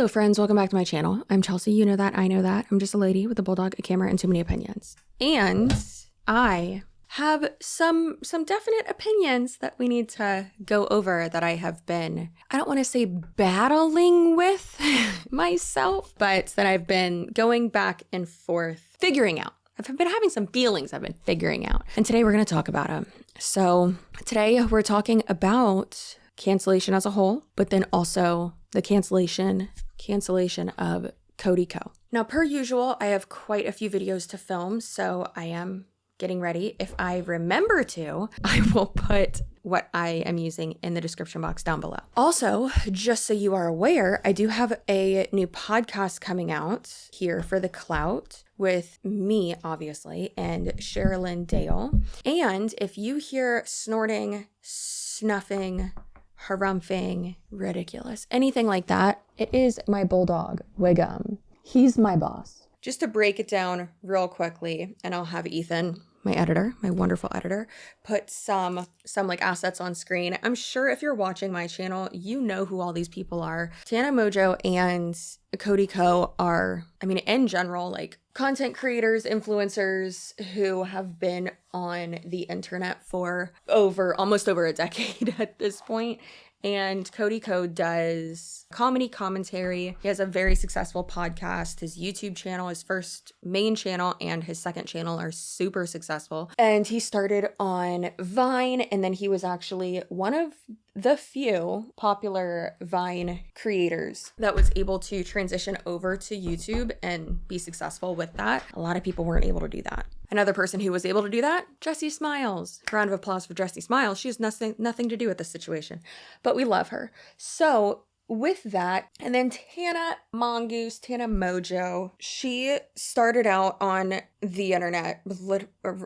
Hello friends, welcome back to my channel. I'm Chelsea, you know that, I know that. I'm just a lady with a bulldog, a camera, and too many opinions. And I have some definite opinions that we need to go over that I have been, I don't want to say battling with myself, but that I've been going back and forth, figuring out. I've been having some feelings I've been figuring out. And today we're going to talk about them. So today we're talking about cancellation as a whole, but then also the cancellation of Cody Ko. Now, per usual, I have quite a few videos to film, so I am getting ready. If I remember to, I will put what I am using in the description box down below. Also, just so you are aware, I do have a new podcast coming out here for the clout with me, obviously, and Sherilyn Dale. And if you hear snorting, snuffing, harumphing, ridiculous, anything like that, it is my bulldog, Wiggum. He's my boss. Just to break it down real quickly, and I'll have Ethan, my editor, my wonderful editor, put some like assets on screen. I'm sure if you're watching my channel, you know who all these people are. Tana Mojo and Cody Ko are, I mean, in general, like content creators, influencers who have been on the internet for almost over a decade at this point. And Cody Ko does comedy commentary. He has a very successful podcast. His YouTube channel, his first main channel, and his second channel are super successful. And he started on Vine, and then he was actually one of the few popular Vine creators that was able to transition over to YouTube and be successful with that. A lot of people weren't able to do that. Another person who was able to do that, Jessie Smiles. Round of applause for Jessie Smiles. She has nothing to do with this situation, but we love her. So with that, and then Tana Mongoose, Tana Mojo, she started out on the internet,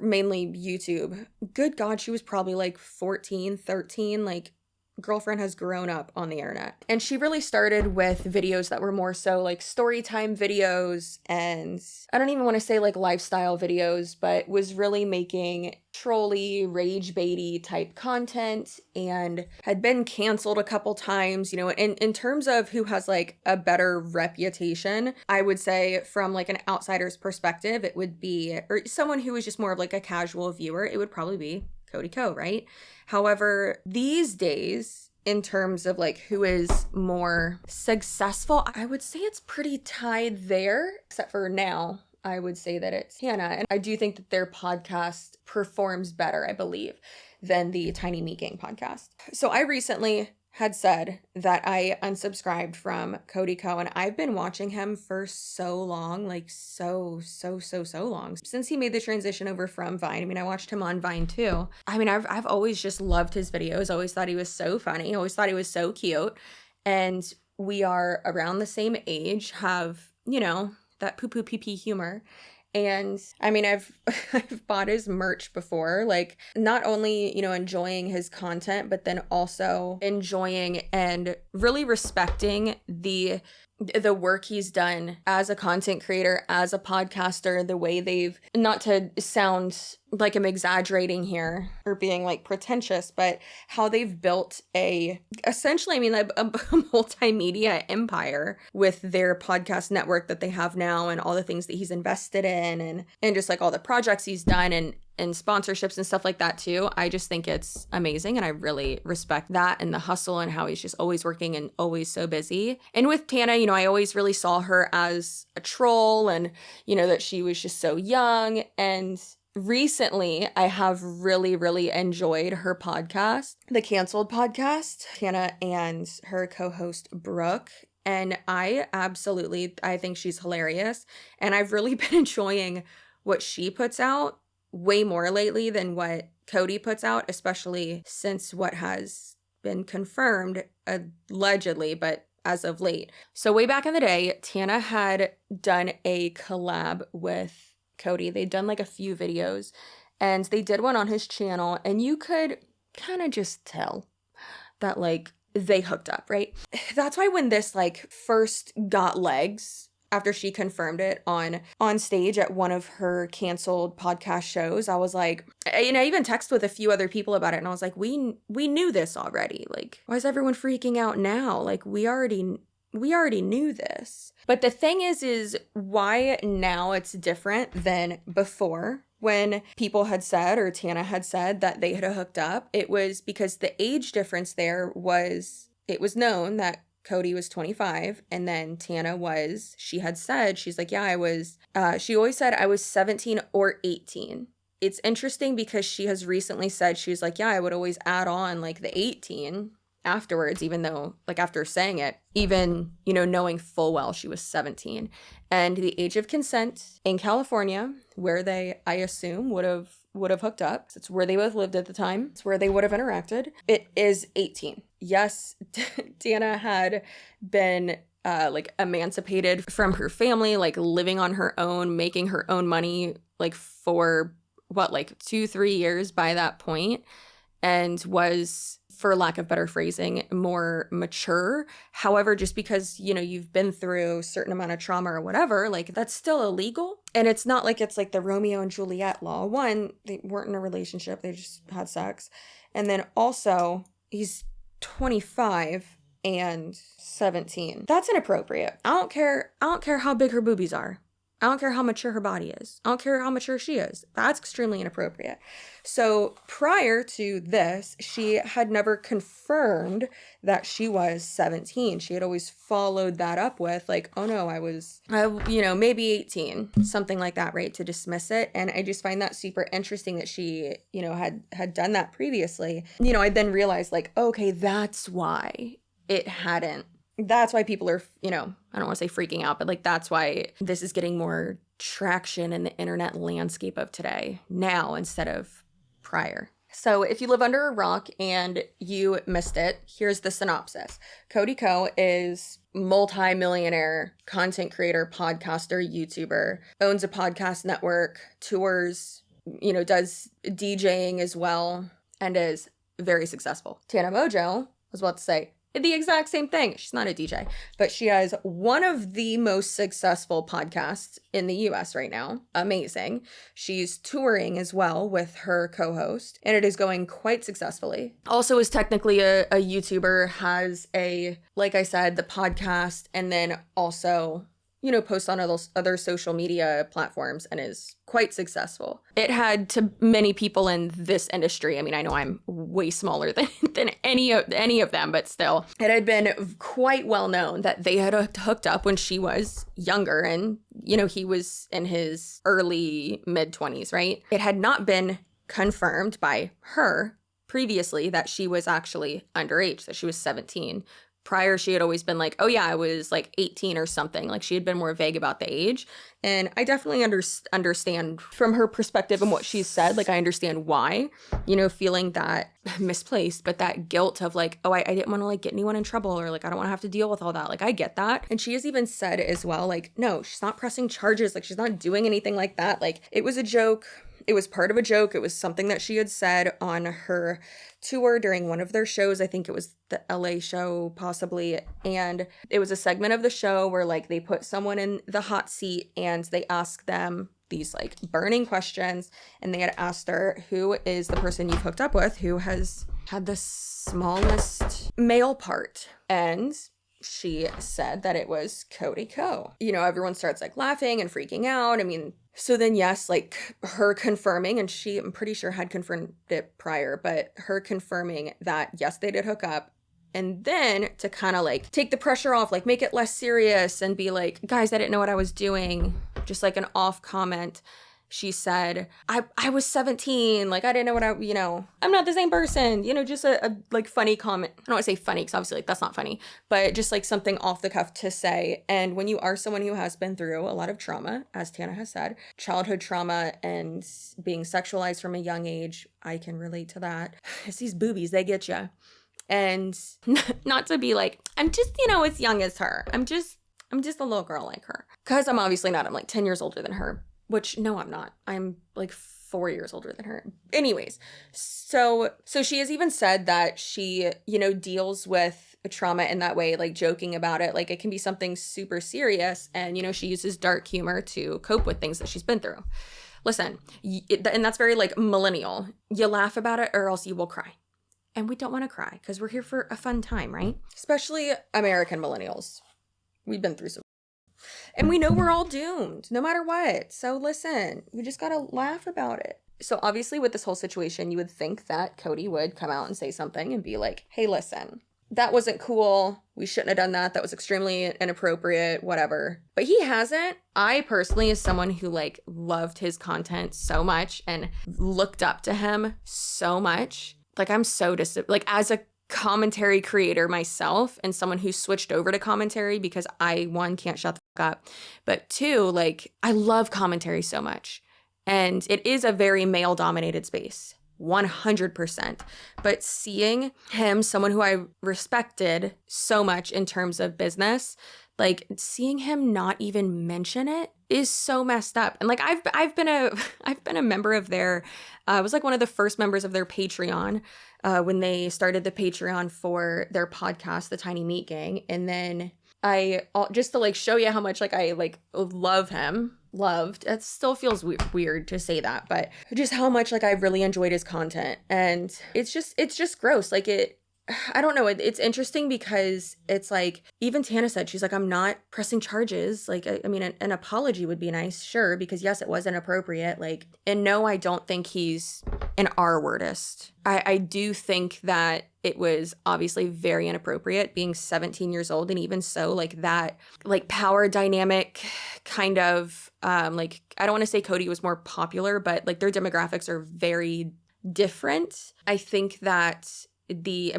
mainly YouTube. Good God, she was probably like 14, 13, like girlfriend has grown up on the internet. And she really started with videos that were more so like story time videos, and I don't even want to say like lifestyle videos, but was really making trolly, rage baity type content, and had been canceled a couple times. You know, in terms of who has like a better reputation, I would say from like an outsider's perspective, it would be, or someone who was just more of like a casual viewer, it would probably be Cody Ko, right? However, these days, in terms of like who is more successful, I would say it's pretty tied there, except for now, I would say that it's Tana. And I do think that their podcast performs better, I believe, than the Tiny Meat Gang podcast. So I recently had said that I unsubscribed from Cody Ko, and I've been watching him for so long, like so long. Since he made the transition over from Vine. I mean, I watched him on Vine too. I mean, I've always just loved his videos, always thought he was so funny, always thought he was so cute. And we are around the same age, have, you know, that poo-poo pee-pee humor. And I mean, I've bought his merch before, like not only, you know, enjoying his content, but then also enjoying and really respecting the work he's done as a content creator, as a podcaster, the way they've, not to sound like I'm exaggerating here or being like pretentious, but how they've built essentially, I mean, a multimedia empire with their podcast network that they have now, and all the things that he's invested in, and just like all the projects he's done, and sponsorships and stuff like that too. I just think it's amazing, and I really respect that and the hustle and how he's just always working and always so busy. And with Tana, you know, I always really saw her as a troll, and, you know, that she was just so young. And recently, I have really enjoyed her podcast, the Canceled podcast, Tana and her co-host Brooke. And I think she's hilarious. And I've really been enjoying what she puts out way more lately than what Cody puts out, especially since what has been confirmed allegedly, but as of late. So way back in the day, Tana had done a collab with Cody. They'd done like a few videos, and they did one on his channel, and you could kind of just tell that like they hooked up, right? That's why when this like first got legs, after she confirmed it on stage at one of her canceled podcast shows, I was like, and I even texted with a few other people about it, and I was like, we knew this already. Like, why is everyone freaking out now? Like, we already we already knew this. But the thing is why now it's different than before. When people had said, or Tana had said, that they had hooked up, it was because the age difference there was, it was known that Cody was 25, and then Tana was, she had said, she's like, yeah, I was, she always said I was 17 or 18. It's interesting because she has recently said, she was like, yeah, I would always add on like the 18 afterwards, even though, like, after saying it, even, you know, knowing full well she was 17. And the age of consent in California, where they, I assume, would have hooked up, it's where they both lived at the time, it's where they would have interacted, it is 18. Yes, Tana had been like emancipated from her family, like living on her own, making her own money, like for what, like 2-3 years by that point, and was, for lack of better phrasing, more mature. However, just because, you know, you've been through a certain amount of trauma or whatever, like, that's still illegal. And it's not like it's like the Romeo and Juliet law. One, they weren't in a relationship, they just had sex. And then also, he's 25 and 17. That's inappropriate. I don't care how big her boobies are. I don't care how mature her body is. I don't care how mature she is. That's extremely inappropriate. So prior to this, she had never confirmed that she was 17. She had always followed that up with like, oh no, I was, you know, maybe 18, something like that, right? To dismiss it. And I just find that super interesting that she, you know, had done that previously. You know, I then realized like, okay, that's why it hadn't. That's why people are, you know, I don't want to say freaking out, but like that's why this is getting more traction in the internet landscape of today now instead of prior. So if you live under a rock and you missed it, here's the synopsis. Cody Ko is multi-millionaire content creator, podcaster, YouTuber, owns a podcast network, tours, you know, does DJing as well, and is very successful. Tana Mojo, I was about to say, the exact same thing. She's not a DJ, but she has one of the most successful podcasts in the US right now. Amazing. She's touring as well with her co-host, and it is going quite successfully. Also is technically a YouTuber, has a, like I said, the podcast, and then also, you know, posts on other social media platforms and is quite successful. It had, to many people in this industry, I mean, I know I'm way smaller than any of them, but still, it had been quite well known that they had hooked up when she was younger and, you know, he was in his early mid-20s, right? It had not been confirmed by her previously that she was actually underage, that she was 17. Prior, she had always been like, oh yeah, I was like 18 or something. Like she had been more vague about the age. And I definitely understand from her perspective and what she's said. Like I understand why, you know, feeling that misplaced, but that guilt of like, oh, I didn't want to like get anyone in trouble, or like, I don't want to have to deal with all that. Like I get that. And she has even said as well, like, no, she's not pressing charges. Like she's not doing anything like that. Like it was a joke. It was part of a joke. It was something that she had said on her tour during one of their shows. I think it was the LA show, possibly. And it was a segment of the show where like they put someone in the hot seat and they asked them these like burning questions. And they had asked her, who is the person you've hooked up with who has had the smallest male part? And she said that it was Cody Ko. You know, everyone starts like laughing and freaking out. I mean, so then yes, like her confirming, and she, I'm pretty sure had confirmed it prior, but her confirming that yes, they did hook up. And then to kind of like take the pressure off, like make it less serious and be like, guys, I didn't know what I was doing. Just like an off comment. She said, I was 17, like I didn't know what I, you know, I'm not the same person, you know, just a like funny comment. I don't want to say funny because obviously like that's not funny, but just like something off the cuff to say. And when you are someone who has been through a lot of trauma, as Tana has said, childhood trauma and being sexualized from a young age, I can relate to that. It's these boobies, they get you. And not to be like, I'm just, you know, as young as her. I'm just a little girl like her. Because I'm obviously not. I'm like 10 years older than her. Which, no, I'm not. I'm like 4 years older than her. Anyways, so she has even said that she, you know, deals with trauma in that way, like joking about it. Like it can be something super serious. And, you know, she uses dark humor to cope with things that she's been through. Listen, and that's very like millennial. You laugh about it or else you will cry. And we don't want to cry because we're here for a fun time, right? Especially American millennials. We've been through some. And we know we're all doomed, no matter what. So listen, we just gotta laugh about it. So obviously with this whole situation, you would think that Cody would come out and say something and be like, hey, listen, that wasn't cool. We shouldn't have done that. That was extremely inappropriate, whatever. But he hasn't. I personally, as someone who like loved his content so much and looked up to him so much, like I'm so like as a commentary creator myself and someone who switched over to commentary because I, one, can't shut the fuck up, but two, like I love commentary so much. And it is a very male dominated space. 100%. But seeing him, someone who I respected so much in terms of business, like seeing him not even mention it is so messed up. And like I've been a member of their I was like one of the first members of their Patreon when they started the Patreon for their podcast, The Tiny Meat Gang. And then just to like show you how much like I like love him. Loved. It still feels weird to say that, but just how much like I really enjoyed his content. And it's just gross. Like I don't know. It's interesting because it's like, even Tana said, she's like, I'm not pressing charges. Like, I mean, an apology would be nice, sure, because yes, it was inappropriate. Like, and no, I don't think he's an R-wordist. I do think that it was obviously very inappropriate being 17 years old. And even so, like that, like power dynamic kind of, like, I don't want to say Cody was more popular, but like their demographics are very different. I think that the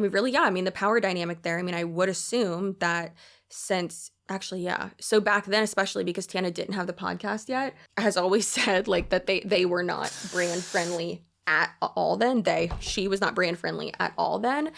power dynamic there, I mean, I would assume that since actually, yeah. So back then, especially because Tana didn't have the podcast yet, has always said like that they were not brand friendly at all then. She was not brand friendly at all then.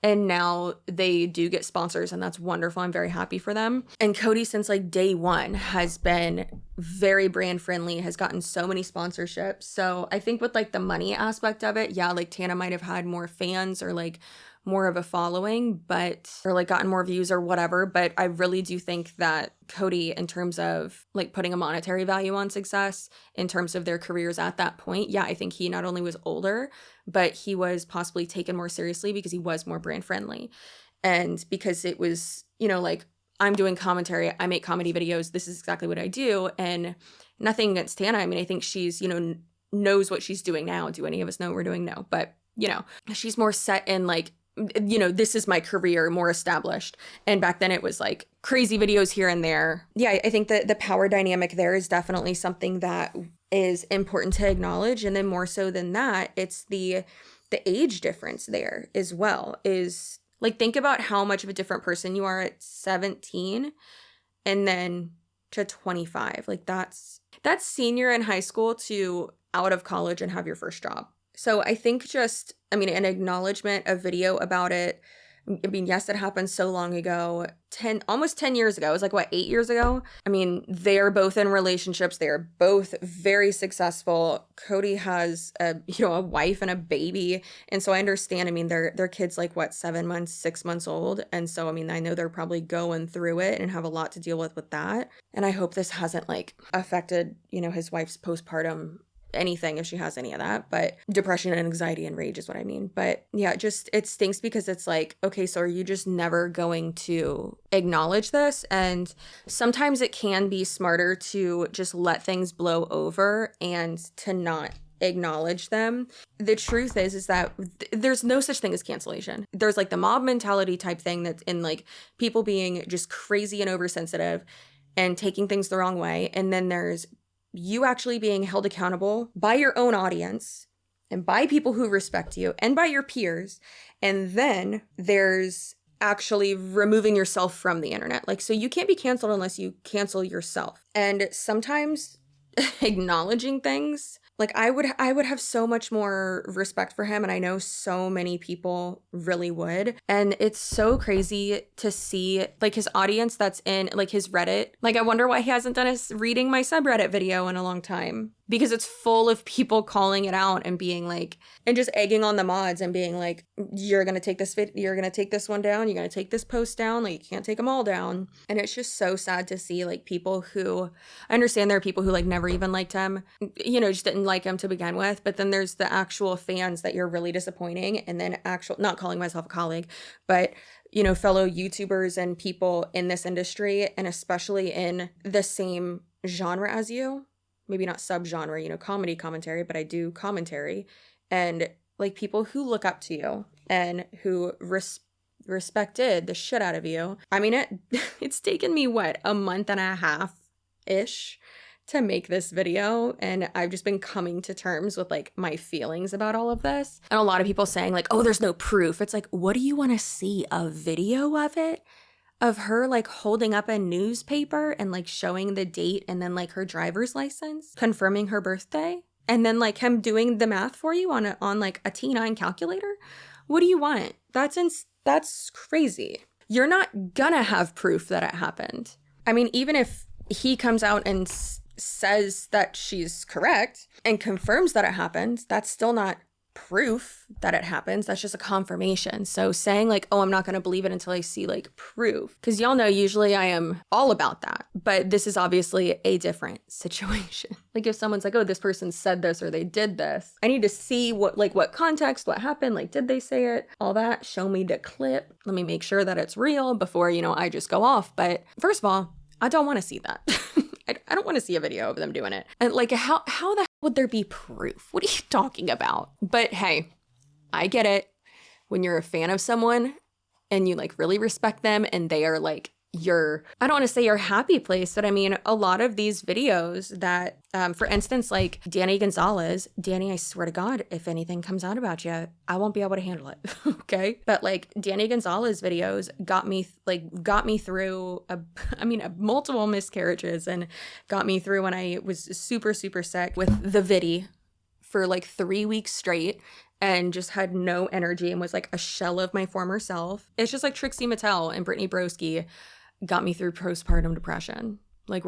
And now they do get sponsors, and that's wonderful. I'm very happy for them. And Cody, since like day one, has been very brand friendly, has gotten so many sponsorships. So I think with like the money aspect of it, yeah, like Tana might have had more fans or like more of a following, or like gotten more views or whatever. But I really do think that Cody, in terms of like putting a monetary value on success, in terms of their careers at that point, yeah, I think he not only was older, but he was possibly taken more seriously because he was more brand friendly. And because it was, like, I'm doing commentary, I make comedy videos, this is exactly what I do. And nothing against Tana. I mean, I think she's, knows what she's doing now. Do any of us know what we're doing? No. But, she's more set in like, this is my career, more established. And back then it was like crazy videos here and there. Yeah, I think that the power dynamic there is definitely something that is important to acknowledge. And then more so than that, it's the age difference there as well. Is like, think about how much of a different person you are at 17 and then to 25. Like that's senior in high school to out of college and have your first job. So I think an acknowledgement, a video about it. I mean, yes, it happened so long ago, almost 10 years ago. It was like, 8 years ago? I mean, they are both in relationships. They are both very successful. Cody has a wife and a baby. And so I understand, I mean, their kid's like, 7 months, 6 months old. And so, I mean, I know they're probably going through it and have a lot to deal with that. And I hope this hasn't like affected, his wife's postpartum anything, if she has any of that, but depression and anxiety and rage is what I mean. But yeah, it stinks because it's like, okay, so are you just never going to acknowledge this? And sometimes it can be smarter to just let things blow over and to not acknowledge them. The truth is that there's no such thing as cancellation. There's like the mob mentality type thing that's in like people being just crazy and oversensitive and taking things the wrong way. And then there's you actually being held accountable by your own audience and by people who respect you and by your peers. And then there's actually removing yourself from the internet. Like, so you can't be canceled unless you cancel yourself. And sometimes acknowledging things, like I would have so much more respect for him. And I know so many people really would. And it's so crazy to see like his audience that's in like his Reddit. Like, I wonder why he hasn't done a reading my subreddit video in a long time. because it's full of people calling it out and being like, and just egging on the mods and being like, you're going to take this you're going to take this one down. You're going to take this post down. Like, you can't take them all down. And it's just so sad to see like people who, I understand there are people who like never even liked him, you know, just didn't like him to begin with. But then there's the actual fans that you're really disappointing. And then not calling myself a colleague, but you know, fellow YouTubers and people in this industry, and especially in the same genre as you, maybe not subgenre, you know, commentary, but I do commentary, and like people who look up to you and who respected the shit out of you. I mean, it's taken me a month and a half ish to make this video, and I've just been coming to terms with like my feelings about all of this. And a lot of people saying like, oh, there's no proof. It's like, what do you want to see? A video of it? Of her like holding up a newspaper and like showing the date and then like her driver's license, confirming her birthday, and then like him doing the math for you on like a T9 calculator? What do you want? That's crazy. You're not gonna have proof that it happened. I mean, even if he comes out and says that she's correct and confirms that it happened, that's still not proof that it happens. That's just a confirmation. So saying like, oh, I'm not going to believe it until I see like proof, because y'all know usually I am all about that, but this is obviously a different situation. Like if someone's like, oh, this person said this or they did this, I need to see what context, what happened, like did they say it, all that. Show me the clip, let me make sure that it's real before, you know, I just go off. But first of all, I don't want to see that. I don't want to see a video of them doing it. And like, how the hell would there be proof? What are you talking about? But hey, I get it. When you're a fan of someone and you like really respect them and they are like I don't want to say your happy place, but I mean, a lot of these videos that, for instance, like Danny, I swear to God, if anything comes out about you, I won't be able to handle it. Okay. But like Danny Gonzalez videos got me through multiple miscarriages and got me through when I was super, super sick with the viddy for like 3 weeks straight and just had no energy and was like a shell of my former self. It's just like Trixie Mattel and Brittany Broski got me through postpartum depression. Like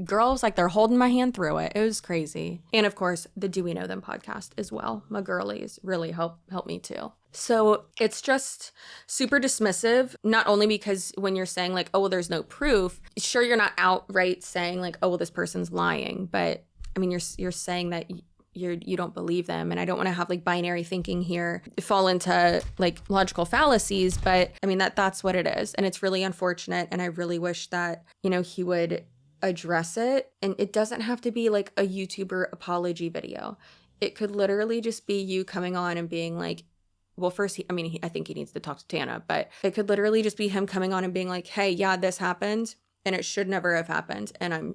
girls, like they're holding my hand through it. It was crazy. And of course, the Do We Know Them podcast as well. My girlies really help me too. So it's just super dismissive, not only because when you're saying like, oh, well, there's no proof, sure, you're not outright saying like, oh, well, this person's lying. But I mean, you're saying that you don't believe them. And I don't want to have like binary thinking here, fall into like logical fallacies, but I mean, that's what it is. And it's really unfortunate. And I really wish that, you know, he would address it. And it doesn't have to be like a YouTuber apology video. It could literally just be you coming on and being like, well, first, I think he needs to talk to Tana, but it could literally just be him coming on and being like, hey, yeah, this happened and it should never have happened. And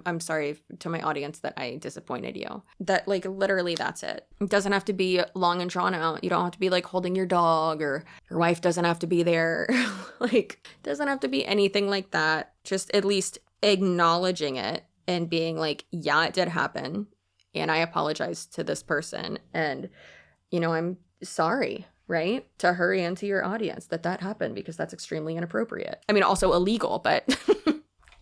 I'm sorry to my audience that I disappointed you. That like literally that's it. It doesn't have to be long and drawn out. You don't have to be like holding your dog, or your wife doesn't have to be there. Like it doesn't have to be anything like that. Just at least acknowledging it and being like, yeah, it did happen. And I apologize to this person. And, you know, I'm sorry, right? To her and to your audience that happened, because that's extremely inappropriate. I mean, also illegal, but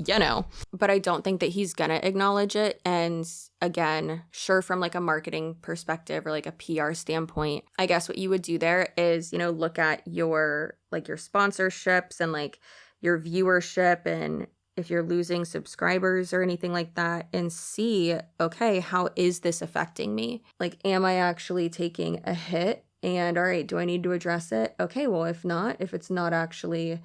you know, but I don't think that he's gonna acknowledge it. And again, sure, from like a marketing perspective or like a PR standpoint, I guess what you would do there is, you know, look at your sponsorships and like your viewership, and if you're losing subscribers or anything like that, and see, okay, how is this affecting me? Like, am I actually taking a hit? And all right, do I need to address it? Okay, well, if it's not actually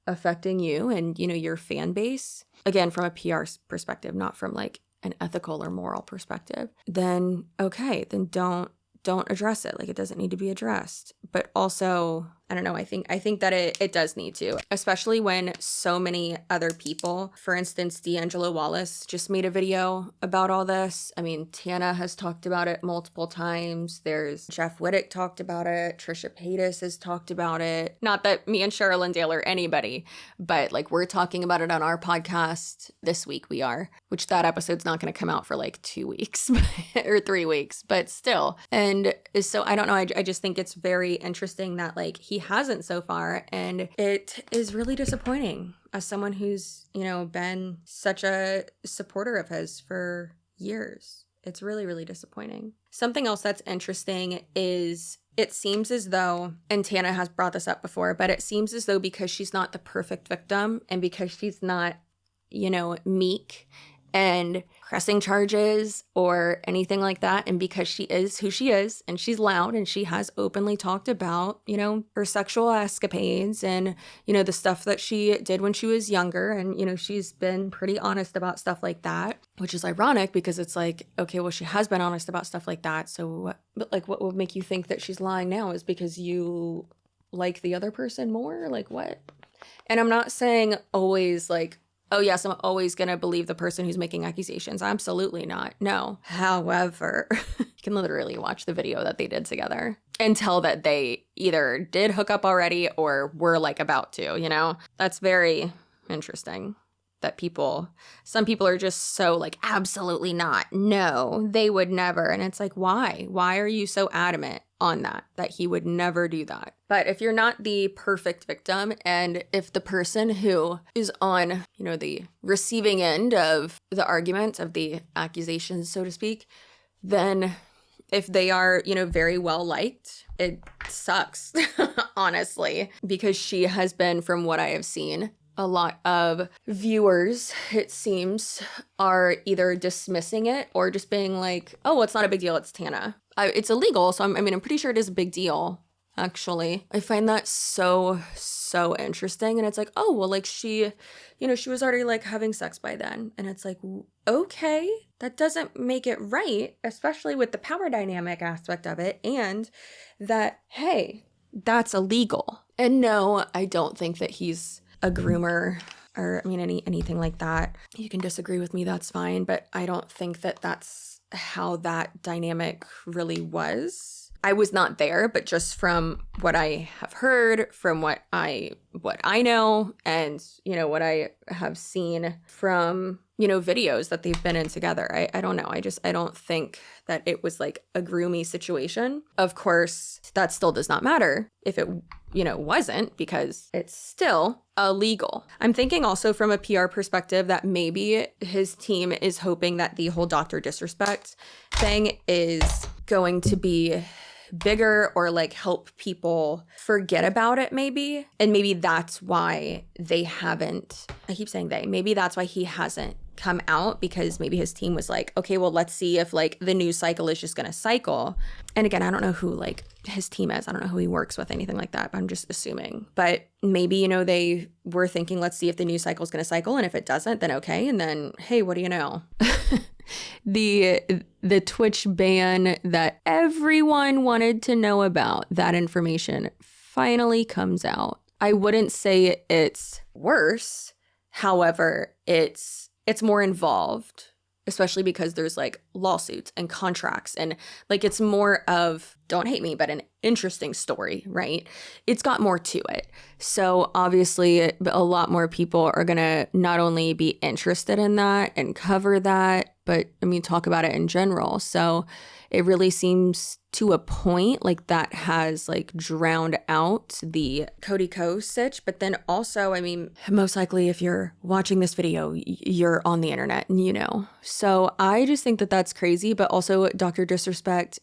affecting you and, you know, your fan base, again, from a PR perspective, not from like an ethical or moral perspective, then okay, then don't address it. Like, it doesn't need to be addressed. But also, I don't know, I think that it does need to, especially when so many other people, for instance, D'Angelo Wallace just made a video about all this. I mean, Tana has talked about it multiple times. There's Jeff Wittick talked about it. Trisha Paytas has talked about it. Not that me and Cheryl and Dale are anybody, but like we're talking about it on our podcast this week. We are, which that episode's not going to come out for like 2 weeks or 3 weeks, but still. And so I don't know. I just think it's very interesting that like he hasn't so far, and it is really disappointing as someone who's, you know, been such a supporter of his for years. It's really, really disappointing. Something else that's interesting is it seems as though, and Tana has brought this up before, but it seems as though because she's not the perfect victim and because she's not, meek and pressing charges or anything like that, and because she is who she is and she's loud and she has openly talked about, her sexual escapades and, the stuff that she did when she was younger, and, she's been pretty honest about stuff like that, which is ironic because it's like, okay, well, she has been honest about stuff like that, so what would make you think that she's lying now is because you like the other person more? Like, what? And I'm not saying always like, oh, yes, I'm always going to believe the person who's making accusations. Absolutely not. No. However, you can literally watch the video that they did together and tell that they either did hook up already or were like about to, That's very interesting that some people are just so like, absolutely not. No, they would never. And it's like, why? Why are you so adamant on that he would never do that? But if you're not the perfect victim, and if the person who is on, the receiving end of the argument, of the accusations, so to speak, then if they are, very well liked, it sucks, honestly, because she has been, from what I have seen, a lot of viewers, it seems, are either dismissing it or just being like, oh, well, it's not a big deal. It's Tana. It's illegal. So I'm pretty sure it is a big deal, actually. I find that so interesting. And it's like, oh, well, like she was already like having sex by then. And it's like, okay, that doesn't make it right, especially with the power dynamic aspect of it. And that, hey, that's illegal. And no, I don't think that he's a groomer or anything like that. You can disagree with me, that's fine, but I don't think that that's how that dynamic really was. I was not there, but just from what I have heard, from what I know, and what I have seen from videos that they've been in together. I don't know. I don't think that it was like a groomy situation. Of course, that still does not matter if it wasn't, because it's still illegal. I'm thinking also from a PR perspective that maybe his team is hoping that the whole doctor disrespect thing is going to be bigger or like help people forget about it maybe. And maybe that's why they haven't, I keep saying maybe that's why he hasn't come out, because maybe his team was like, okay, well, let's see if like the news cycle is just going to cycle. And again, I don't know who like his team is. I don't know who he works with, anything like that, but I'm just assuming. But maybe, they were thinking, let's see if the news cycle is going to cycle. And if it doesn't, then okay. And then, hey, what do you know? The Twitch ban that everyone wanted to know about, that information finally comes out. I wouldn't say it's worse. However, it's more involved, especially because there's like lawsuits and contracts, and like it's more of, don't hate me, but an interesting story, right? It's got more to it. So obviously a lot more people are going to not only be interested in that and cover that, but talk about it in general. So it really seems to a point like that has like drowned out the Cody Ko sitch. But then also, most likely if you're watching this video, you're on the internet and So I just think that that's crazy. But also Dr. Disrespect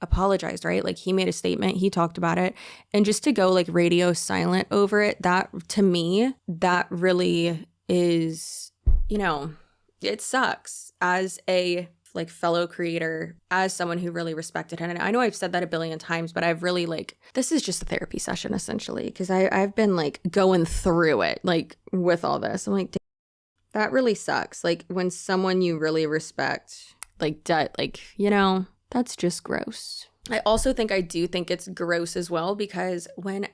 apologized, right? Like he made a statement, he talked about it. And just to go like radio silent over it, that to me, that really is, it sucks as a like fellow creator, as someone who really respected him. And I know I've said that a billion times, but I've really like, this is just a therapy session essentially, because I've been like going through it like with all this. I'm like, that really sucks. Like when someone you really respect, like that's just gross. I also think I do think it's gross as well, because when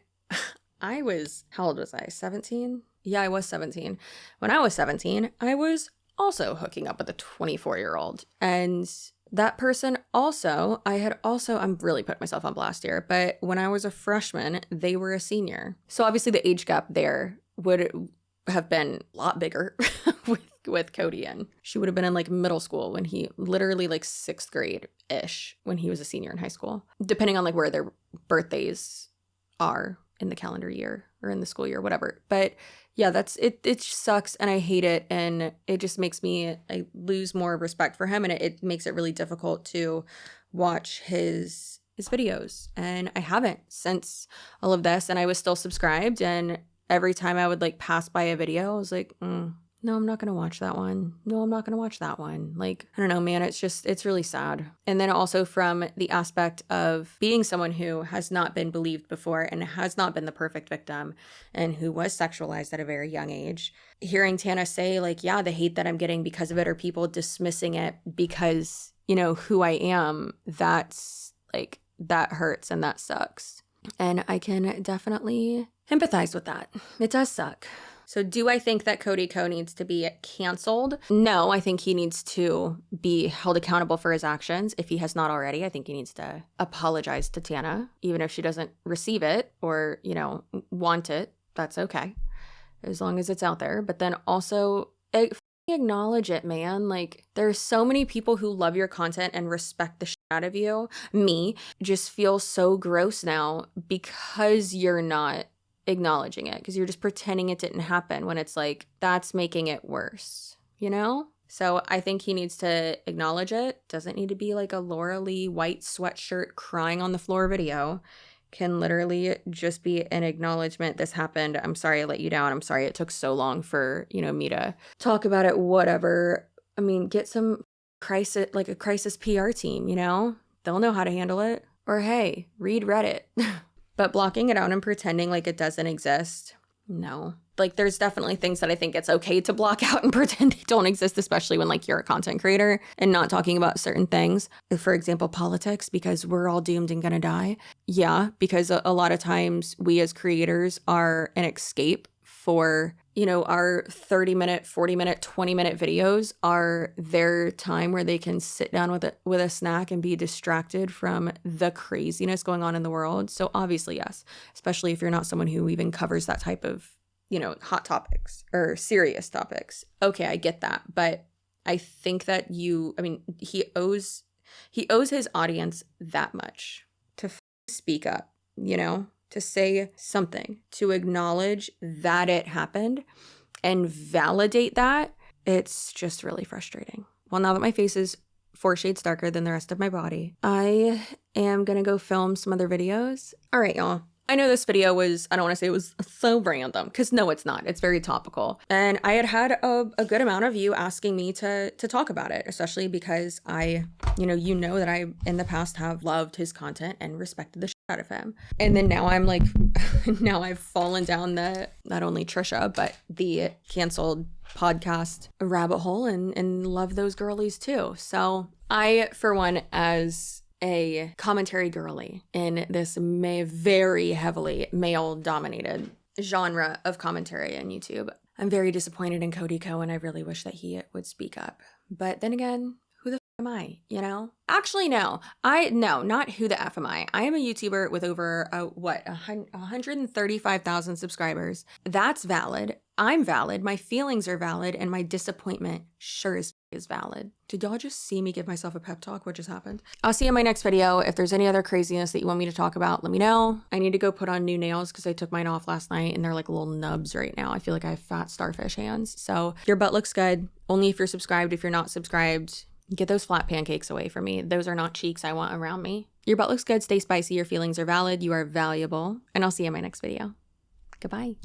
I was, how old was I? 17? Yeah, I was 17. When I was 17, I was also hooking up with a 24-year-old. And that person also, I'm really putting myself on blast here, but when I was a freshman, they were a senior. So obviously the age gap there would have been a lot bigger with Cody, and she would have been in like middle school when he literally like 6th grade-ish when he was a senior in high school, depending on like where their birthdays are in the calendar year or in the school year, whatever. But yeah, that's it. It sucks, and I hate it, and it just makes me I lose more respect for him, and it makes it really difficult to watch his videos. And I haven't since all of this, and I was still subscribed, and every time I would like pass by a video, I was like, no, I'm not gonna watch that one. No, I'm not gonna watch that one. Like, I don't know, man. It's really sad. And then also from the aspect of being someone who has not been believed before and has not been the perfect victim and who was sexualized at a very young age, hearing Tana say, like, yeah, the hate that I'm getting because of it, or people dismissing it because, you know, who I am, that's like, that hurts and that sucks. And I can definitely empathize with that. It does suck. So do I think that Cody Ko needs to be canceled? No, I think he needs to be held accountable for his actions. If he has not already, I think he needs to apologize to Tana, even if she doesn't receive it or, you know, want it. That's okay, as long as it's out there. But then also acknowledge it, man. Like, there's so many people who love your content and respect the shit out of you. Me just feel so gross now because you're not acknowledging it, because you're just pretending it didn't happen, when it's like, that's making it worse, you know? So I think he needs to acknowledge it. Doesn't need to be like a Laura Lee white sweatshirt crying on the floor video. Can literally just be an acknowledgement. This happened. I'm sorry I let you down. I'm sorry it took so long for, you know, me to talk about it, whatever. I mean, get some crisis, like a crisis PR team, you know? They'll know how to handle it. Or hey, read Reddit. But blocking it out and pretending like it doesn't exist, no. Like, there's definitely things that I think it's okay to block out and pretend they don't exist, especially when like you're a content creator and not talking about certain things. For example, politics, because we're all doomed and gonna die. Yeah, because a lot of times we as creators are an escape for, you know, our 30-minute, 40-minute, 20-minute videos are their time where they can sit down with a snack and be distracted from the craziness going on in the world. So obviously, yes, especially if you're not someone who even covers that type of, you know, hot topics or serious topics. Okay, I get that. But I think that he owes his audience that much to speak up, you know? To say something, to acknowledge that it happened and validate that. It's just really frustrating. Well, now that my face is 4 shades darker than the rest of my body, I am gonna go film some other videos. All right, y'all. I know this video was, I don't want to say it was so random, because no, it's not. It's very topical. And I had a good amount of you asking me to talk about it, especially because I, you know that I, in the past, have loved his content and respected the shit out of him. And then now I'm like, now I've fallen down the, not only Trisha, but the canceled podcast rabbit hole and love those girlies too. So I, for one, as a commentary girly in this very heavily male-dominated genre of commentary on YouTube, I'm very disappointed in Cody Ko, and I really wish that he would speak up. But then again, who the f am I, you know? Actually, no, not who the f am I. I am a YouTuber with over, 135,000 subscribers. That's valid. I'm valid. My feelings are valid, and my disappointment sure is valid. Did y'all just see me give myself a pep talk? What just happened? I'll see you in my next video. If there's any other craziness that you want me to talk about, let me know. I need to go put on new nails because I took mine off last night and they're like little nubs right now. I feel like I have fat starfish hands. So your butt looks good. Only if you're subscribed. If you're not subscribed, get those flat pancakes away from me. Those are not cheeks I want around me. Your butt looks good. Stay spicy. Your feelings are valid. You are valuable. And I'll see you in my next video. Goodbye.